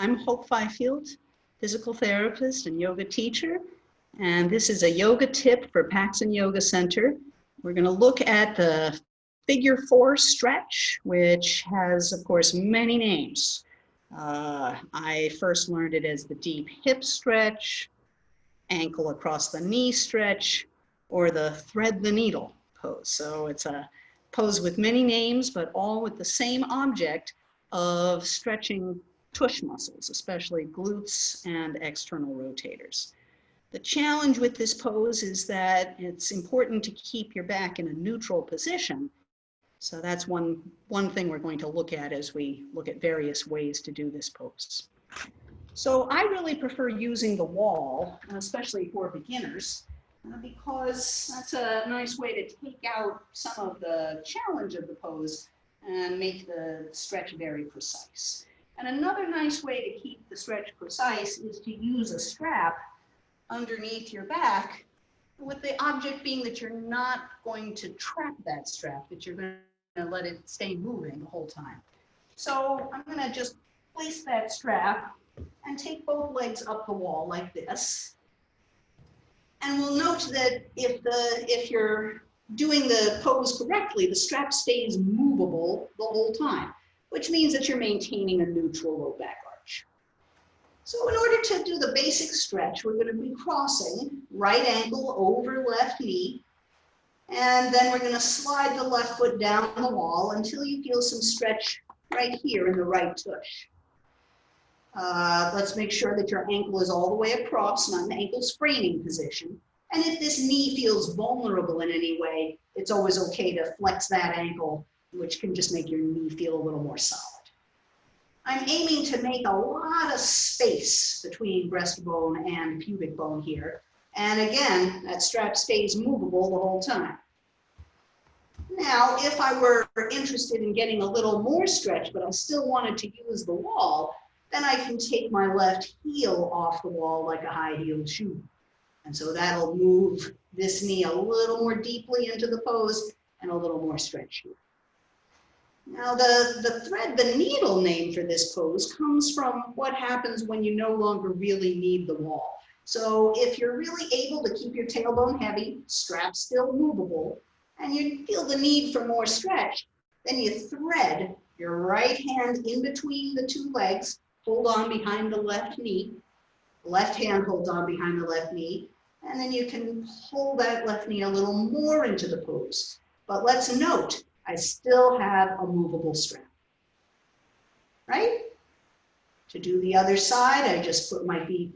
I'm Hope Fyfield, physical therapist and yoga teacher, and this is a yoga tip for Paxson Yoga Center. We're going to look at the figure 4 stretch, which has, of course, many names. I first learned it as the deep hip stretch, ankle across the knee stretch, or the thread the needle pose. So it's a pose with many names, but all with the same object of stretching tush muscles, especially glutes and external rotators. The challenge with this pose is that it's important to keep your back in a neutral position. So that's one thing we're going to look at as we look at various ways to do this pose. So I really prefer using the wall, especially for beginners, because that's a nice way to take out some of the challenge of the pose and make the stretch very precise. And another nice way to keep the stretch precise is to use a strap underneath your back, with the object being that you're not going to trap that strap, that you're going to let it stay moving the whole time. So I'm going to just place that strap and take both legs up the wall like this. And we'll note that if you're doing the pose correctly, the strap stays movable the whole time, which means that you're maintaining a neutral low back arch. So in order to do the basic stretch, we're going to be crossing right ankle over left knee, and then we're going to slide the left foot down the wall until you feel some stretch right here in the right tush. Let's make sure that your ankle is all the way across, not an ankle spraining position. And if this knee feels vulnerable in any way, it's always okay to flex that ankle, which can just make your knee feel a little more solid. I'm aiming to make a lot of space between breastbone and pubic bone here. And again, that strap stays movable the whole time. Now, if I were interested in getting a little more stretch, but I still wanted to use the wall, then I can take my left heel off the wall like a high-heeled shoe. And so that'll move this knee a little more deeply into the pose and a little more stretch here. Now, the thread the needle name for this pose comes from what happens when you no longer really need the wall. So if you're really able to keep your tailbone heavy, strap still movable, and you feel the need for more stretch, then you thread your right hand in between the two legs, hold on behind the left knee, left hand holds on behind the left knee, and then you can pull that left knee a little more into the pose. But let's note, I still have a movable strap, right? To do the other side, I just put my feet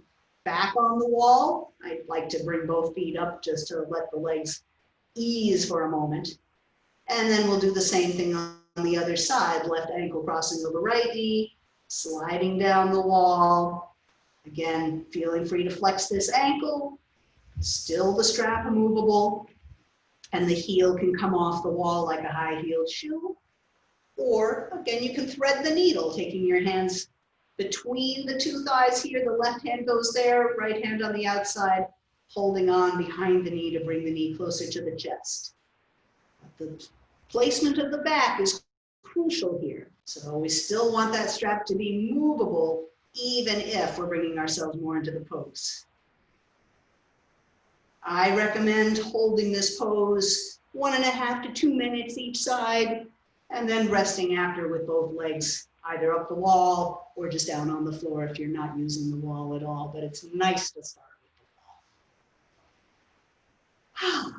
back on the wall. I like to bring both feet up just to let the legs ease for a moment. And then we'll do the same thing on the other side, left ankle crossing over right knee, sliding down the wall. Again, feeling free to flex this ankle, still the strap movable, and the heel can come off the wall like a high-heeled shoe. Or, again, you can thread the needle, taking your hands between the two thighs here. The left hand goes there, right hand on the outside, holding on behind the knee to bring the knee closer to the chest. The placement of the back is crucial here. So we still want that strap to be movable, even if we're bringing ourselves more into the pose. I recommend holding this pose 1.5 to 2 minutes each side, and then resting after with both legs either up the wall or just down on the floor if you're not using the wall at all. But it's nice to start with the wall.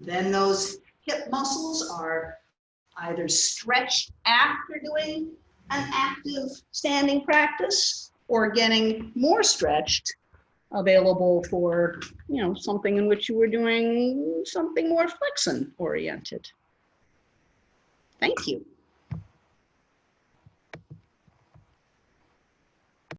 Then those hip muscles are either stretched after doing an active standing practice or getting more stretched, available for, something in which you were doing something more flexion oriented. Thank you.